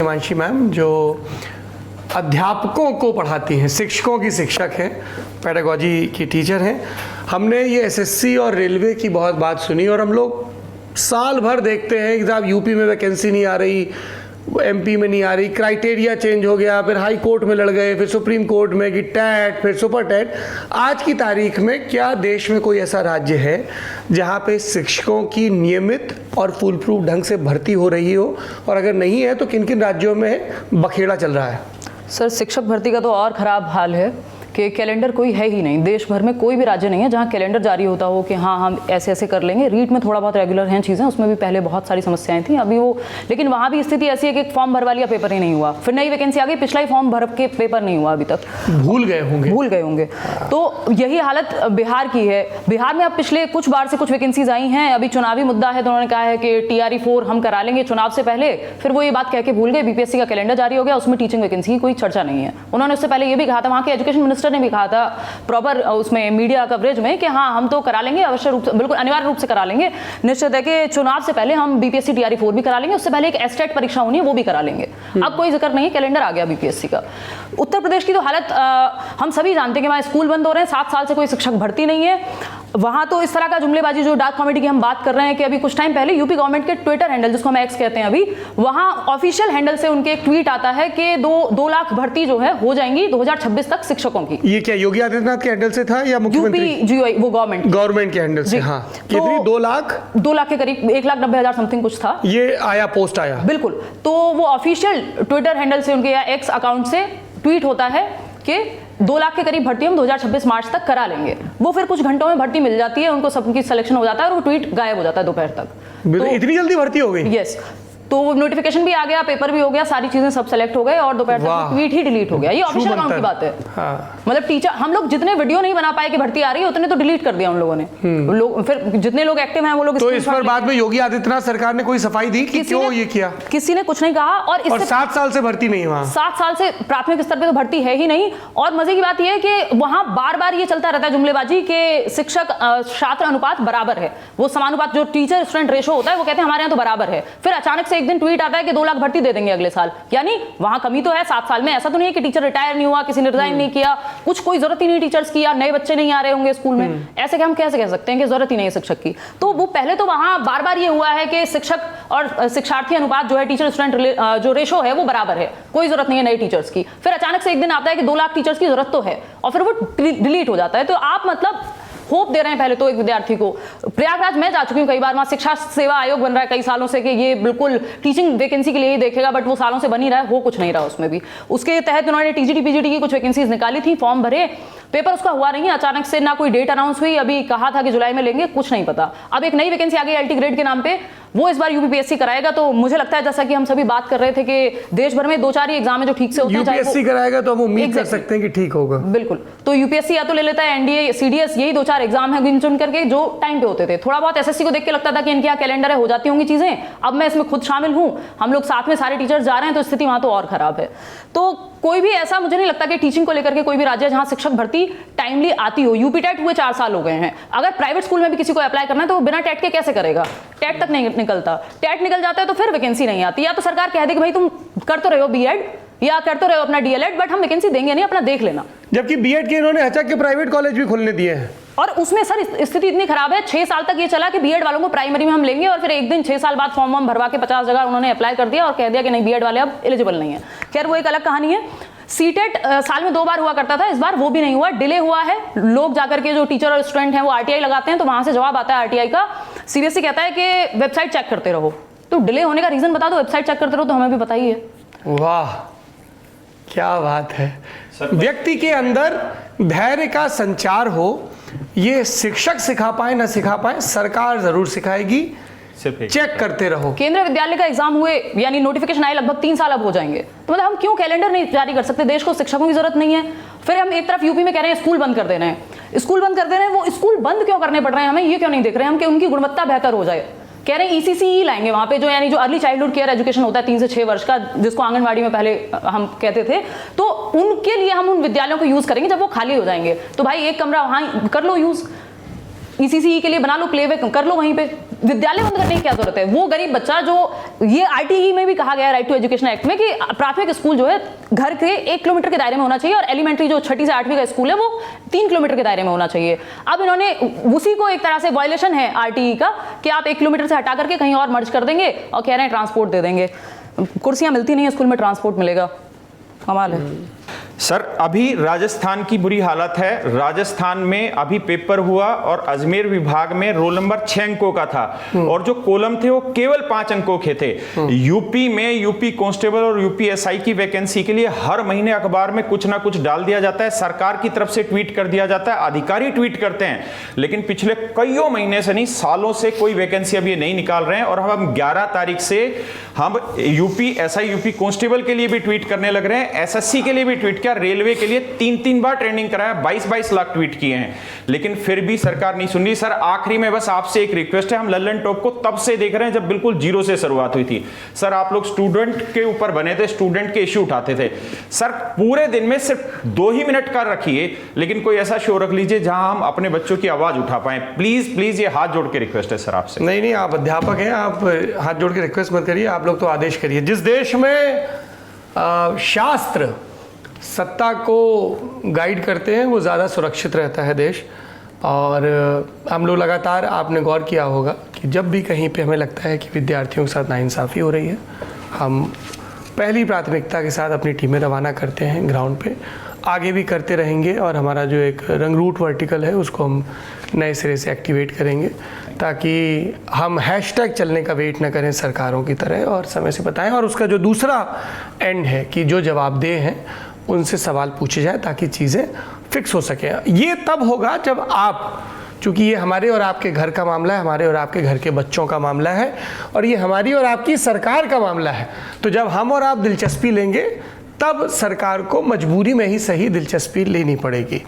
Himanshi ma'am, जो अध्यापकों को पढ़ाती हैं, शिक्षकों की शिक्षक हैं, पेडागॉजी की टीचर हैं। हमने ये एसएससी और रेलवे की बहुत बात सुनी और हम लोग साल भर देखते हैं कि साहब यूपी में वैकेंसी नहीं आ रही, एमपी में नहीं आ रही, क्राइटेरिया चेंज हो गया, फिर हाई कोर्ट में लड़ गए, फिर सुप्रीम कोर्ट में कि टैट, फिर सुपर टैट। आज की तारीख में क्या देश में कोई ऐसा राज्य है जहां पे शिक्षकों की नियमित और फुल प्रूफ ढंग से भर्ती हो रही हो, और अगर नहीं है तो किन किन राज्यों में बखेड़ा चल रहा है? सर, शिक्षक भर्ती का तो और ख़राब हाल है कि कैलेंडर कोई है ही नहीं। देश भर में कोई भी राज्य नहीं है जहाँ कैलेंडर जारी होता हो कि हाँ हम ऐसे ऐसे कर लेंगे। रीट में थोड़ा बहुत रेगुलर हैं चीज़ें, उसमें भी पहले बहुत सारी समस्याएं थी, अभी वो, लेकिन वहाँ भी स्थिति ऐसी है कि फॉर्म भरवा लिया, पेपर ही नहीं हुआ, फिर नई वैकेंसी आ गई, पिछला ही फॉर्म भर के पेपर नहीं हुआ, अभी तक भूल गए होंगे। तो यही हालत बिहार की है। बिहार में अब पिछले कुछ बार से कुछ वैकेंसीज आई हैं, अभी चुनावी मुद्दा है तो उन्होंने कहा है कि TRE 4 हम करा लेंगे चुनाव से पहले, फिर वो ये बात कह के भूल गए। BPSC का कैलेंडर जारी हो गया, उसमें टीचिंग वैकेंसी की कोई चर्चा नहीं है। उन्होंने उससे पहले ये भी कहा था, वहाँ के एजुकेशन मिनिस्टर ने भी कहा था प्रॉपर उसमें मीडिया कवरेज में कि हाँ हम तो करा लेंगे, अवश्य रूप से, बिल्कुल अनिवार्य रूप से करा लेंगे, निश्चित है कि चुनाव से पहले हम BPSC TRE 4 भी करा लेंगे, उससे पहले एक एस्टेट परीक्षा होनी है वो भी करा लेंगे। अब कोई जिक्र नहीं है, कैलेंडर आ गया BPSC का। उत्तर प्रदेश की तो हालत हम सभी जानते हैं कि वहाँ स्कूल बंद हो रहे हैं, 7 साल से कोई शिक्षक भर्ती नहीं है वहाँ। तो इस तरह का जुमलेबाजी, जो डार्क कॉमेडी की हम बात कर रहे हैं कि अभी कुछ टाइम पहले यूपी गवर्नमेंट के ट्विटर हैंडल, जिसको हम एक्स कहते हैं अभी, वहाँ ऑफिशियल हैंडल से उनके एक ट्वीट आता है कि 2 लाख भर्ती जो है हो जाएंगी 2026 तक शिक्षकों की। ये क्या योगी आदित्यनाथ के हैंडल से था या मुख्यमंत्री? यूपी वो गवर्नमेंट के हैंडल से। हाँ, कितनी? 2 लाख के करीब 1,90,000 समथिंग कुछ था, ये आया, पोस्ट आया। बिल्कुल। तो वो ऑफिशियल ट्विटर हैंडल से, उनके या एक्स अकाउंट से ट्वीट होता है कि 2 लाख के करीब भर्ती हम 2026 मार्च तक करा लेंगे। वो फिर कुछ घंटों में भर्ती मिल जाती है, उनको सबकी सिलेक्शन हो जाता है और वो ट्वीट गायब हो जाता है दोपहर तक। तो इतनी जल्दी भर्ती हो गई? यस। तो नोटिफिकेशन भी आ गया, पेपर भी हो गया, सारी चीजें सब सेलेक्ट हो गए और दोपहर तक ट्वीट ही डिलीट हो गया। ये ऑफिशियल अकाउंट की बात है। हाँ। मतलब टीचर, हम लोग जितने वीडियो नहीं बना पाए कि भर्ती आ रही है, उतने तो डिलीट कर दिया उन लोगों ने। लोग फिर जितने लोग एक्टिव हैं वो लोग। तो इस पर बाद में योगी आदित्यनाथ सरकार ने कोई सफाई दी कि क्यों ये किया? किसी ने कुछ नहीं कहा। और 7 साल से भर्ती नहीं, वहां 7 साल से प्राथमिक स्तर पे तो भर्ती है ही नहीं। और मजे की बात यह है कि वहां बार बार ये चलता रहता है जुमलेबाजी कि शिक्षक छात्र अनुपात बराबर है, वो समानुपात जो टीचर स्टूडेंट रेशो होता है वो कहते हैं हमारे यहाँ तो बराबर है। फिर अचानक से एक दिन ट्वीट आता है कि 2 लाख भर्ती दे देंगे अगले साल। यानी वहां कमी तो है 7 साल में। ऐसा तो नहीं है कि टीचर रिटायर नहीं हुआ, किसी ने रिजाइन नहीं किया, कुछ कोई जरूरत ही नहीं टीचर्स की, या नए बच्चे नहीं आ रहे होंगे स्कूल में, ऐसे कि हम कैसे कह सकते हैं कि जरूरत ही नहीं है शिक्षक की। तो वो पहले तो वहां बार बार ये हुआ है कि शिक्षक और शिक्षार्थी अनुपात जो है, टीचर स्टूडेंट जो रेशो है वो बराबर है, कोई जरूरत नहीं है नए टीचर्स की। फिर अचानक से एक दिन आता है कि 2 लाख टीचर्स की जरूरत तो है, और फिर वो डिलीट हो जाता है। तो आप मतलब होप दे रहे हैं पहले तो एक विद्यार्थी को। प्रयागराज मैं जा चुकी हूँ कई बार, वहाँ शिक्षा सेवा आयोग बन रहा है कई सालों से कि ये बिल्कुल टीचिंग वैकेंसी के लिए ही देखेगा, बट वो सालों से बन ही रहा है, हो कुछ नहीं रहा उसमें भी। उसके तहत उन्होंने TGT PGT की कुछ वैकेंसीज निकाली थी, फॉर्म भरे, पेपर उसका हुआ नहीं। अचानक से ना कोई डेट अनाउंस हुई, अभी कहा था कि जुलाई में लेंगे, कुछ नहीं पता। अब एक नई वैकेंसी आ गई LT ग्रेड के नाम पे, वो इस बार UPSC कराएगा। तो मुझे लगता है, जैसा कि हम सभी बात कर रहे थे कि देश भर में 2-4 ही एग्जाम है जो ठीक से होते हैं, UPSC कराएगा तो हम उम्मीद कर सकते हैं कि ठीक होगा। बिल्कुल। तो UPSC या तो ले लेता है NDA CDS, यही 2-4 एग्जाम है गिन चुन करके जो टाइम पे होते थे। थोड़ा बहुत SSC को देख के लगता था कि इनके यहाँ कैलेंडर है, हो जाती होंगी चीजें। अब मैं इसमें खुद शामिल हूँ, हम लोग साथ में सारे टीचर्स जा रहे हैं, तो स्थिति वहां तो और खराब है। तो कोई भी ऐसा मुझे नहीं लगता कि टीचिंग को लेकर के कोई भी राज्य जहां शिक्षक भर्ती टाइमली आती हो। UP टेट हुए 4 साल हो गए हैं। अगर प्राइवेट स्कूल में भी किसी को अप्लाई करना है तो वो बिना टेट के कैसे करेगा? टेट तक नहीं निकलता, टेट निकल जाता है तो फिर वैकेंसी नहीं आती। या तो सरकार कह दे कि भाई तुम कर तो रहे हो BEd या कर तो रहे हो अपना DLEd, बट हम वैकेंसी देंगे नहीं, अपना देख लेना। जबकि BEd के इन्होंने हचक के प्राइवेट कॉलेज भी खोलने दिए हैं, और उसमें सर स्थिति इतनी खराब है, 6 साल तक ये चला कि BEd वालों को प्राइमरी में हम लेंगे, और फिर एक दिन 6 साल बाद फॉर्म भरवा के 50 जगह उन्होंने अप्लाई कर दिया और कह दिया कि नहीं BEd वाले अब एलिजिबल नहीं है। खैर वो एक अलग कहानी है। CTET साल में 2 बार हुआ करता था, इस बार वो भी नहीं हुआ, डिले हुआ है। लोग जाकर के जो टीचर और स्टूडेंट हैं वो RTI लगाते हैं, तो वहां से जवाब आता है RTI का, CBSE कहता है कि वेबसाइट चेक करते रहो। तो डिले होने का रीजन बता दो, वेबसाइट चेक करते रहो तो हमें भी बताइए। वाह क्या बात है। व्यक्ति के अंदर धैर्य का संचार हो, ये शिक्षक सिखा पाए ना सिखा पाए, सरकार जरूर सिखाएगी। चेक करते रहो। केंद्रीय विद्यालय का एग्जाम हुए, यानी नोटिफिकेशन आए लगभग 3 साल अब हो जाएंगे, तो मतलब हम क्यों कैलेंडर नहीं जारी कर सकते? देश को शिक्षकों की जरूरत नहीं है। फिर हम एक तरफ यूपी में कह रहे हैं स्कूल बंद कर दे रहे हैं, स्कूल बंद कर दे रहे हैं, वो स्कूल बंद क्यों करने पड़ रहे हैं हमें, ये क्यों नहीं देख रहे हैं हम कि उनकी गुणवत्ता बेहतर हो जाए। कह रहे हैं ECCE लाएंगे वहां पे, जो यानी जो अर्ली चाइल्डहुड केयर एजुकेशन होता है 3 से 6 वर्ष का, जिसको आंगनवाड़ी में पहले हम कहते थे, तो उनके लिए हम उन विद्यालयों को यूज करेंगे जब वो खाली हो जाएंगे। तो भाई एक कमरा वहां कर लो यूज। ECCE के लिए बना लो, प्लेवे कर लो वहीं पे, विद्यालय बंद करने की क्या जरूरत है। वो गरीब बच्चा जो, ये RTE में भी कहा गया है, राइट टू एजुकेशन एक्ट में, कि प्राथमिक स्कूल जो है घर के 1 किलोमीटर के दायरे में होना चाहिए, और एलिमेंट्री जो 6ठी से 8वीं का स्कूल है वो 3 किलोमीटर के दायरे में होना चाहिए। अब इन्होंने उसी को एक तरह से वायलेशन है RTE का कि आप 1 किलोमीटर से हटा करके कहीं और मर्ज कर देंगे और कह रहे हैं ट्रांसपोर्ट दे देंगे। कुर्सियां मिलती नहीं है स्कूल में, ट्रांसपोर्ट मिलेगा, कमाल है। सर अभी राजस्थान की बुरी हालत है। राजस्थान में अभी पेपर हुआ और अजमेर विभाग में रोल नंबर 6 अंकों का था और जो कॉलम थे वो केवल 5 अंकों के थे। यूपी में यूपी कांस्टेबल और यूपी SI की वैकेंसी के लिए हर महीने अखबार में कुछ ना कुछ डाल दिया जाता है, सरकार की तरफ से ट्वीट कर दिया जाता है, अधिकारी ट्वीट करते हैं, लेकिन पिछले कईयों महीने से नहीं, सालों से कोई वैकेंसी अब ये नहीं निकाल रहे हैं। और हम 11 तारीख से हम यूपी SI यूपी कांस्टेबल के लिए भी ट्वीट करने लग रहे हैं, SSC के लिए भी ट्वीट किया, रेलवे के लिए 3-3 बार ट्रेनिंग कराया, 22-22 लाख ट्वीट किए हैं, लेकिन फिर भी सरकार नहीं सुन रही। सर आखिरी में बस आपसे एक रिक्वेस्ट है, हम लल्लन टॉप को तब से देख रहे हैं जब बिल्कुल जीरो से शुरुआत हुई थी। सर आप लोग स्टूडेंट के ऊपर बने थे, स्टूडेंट के इश्यू उठाते थे। सर पूरे दिन में सिर्फ 2 ही मिनट का रखिए, लेकिन कोई ऐसा शो रख लीजिए जहां हम अपने बच्चों की आवाज उठा पाए। प्लीज प्लीज, ये हाथ जोड़ के रिक्वेस्ट है सर आपसे। नहीं, आप अध्यापक हैं, आप हाथ जोड़ के रिक्वेस्ट मत करिए, आप लोग तो आदेश करिए। जिस देश में शास्त्र सत्ता को गाइड करते हैं वो ज़्यादा सुरक्षित रहता है देश। और हम लोग लगातार, आपने गौर किया होगा कि जब भी कहीं पे हमें लगता है कि विद्यार्थियों के साथ नाइंसाफ़ी हो रही है, हम पहली प्राथमिकता के साथ अपनी टीमें रवाना करते हैं ग्राउंड पे, आगे भी करते रहेंगे। और हमारा जो एक रंगरूट वर्टिकल है उसको हम नए सिरे से एक्टिवेट करेंगे, ताकि हम हैशटैग चलने का वेट न करें सरकारों की तरह, और समय से बताएं। और उसका जो दूसरा एंड है कि जो जवाबदेह हैं उनसे सवाल पूछे जाए ताकि चीज़ें फिक्स हो सकें। ये तब होगा जब आप, चूँकि ये हमारे और आपके घर का मामला है, हमारे और आपके घर के बच्चों का मामला है, और ये हमारी और आपकी सरकार का मामला है, तो जब हम और आप दिलचस्पी लेंगे तब सरकार को मजबूरी में ही सही दिलचस्पी लेनी पड़ेगी।